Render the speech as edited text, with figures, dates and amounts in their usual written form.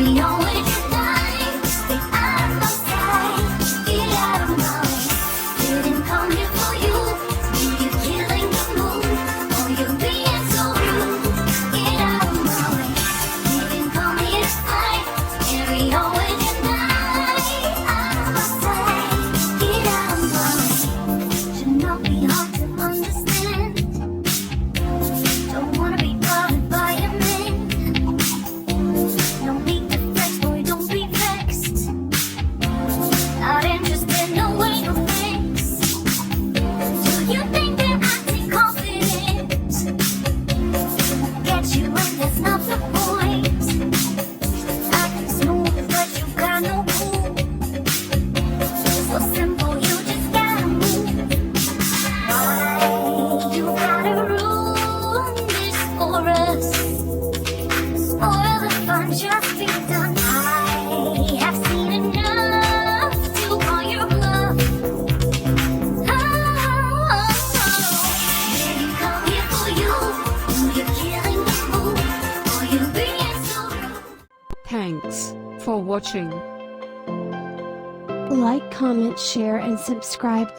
Carry on with your life. Stay out of my sight. Get out of my way. Didn't come here for you. You're killing the mood. Oh, you're being so rude. Get out of my way. Didn't come here to fight. Carry on with your life. Out of my sight. Get out of my way. Should not be hard to understand. Don't wanna be bothered by a man. No need to flex, boy, don't be vexed. Not interested, no way, no thanks. Do you think that I take confidence? Get you and that's not the point. I can smooth, but you got no cool. So simple, you just gotta move. Why you gotta ruin this for us? Spoil the fun, just be done. I have seen enough to call your bluff. Didn't come here for you. You're killing the mood. Oh, you're being so rude. Thanks for watching. Like, comment, share and subscribe.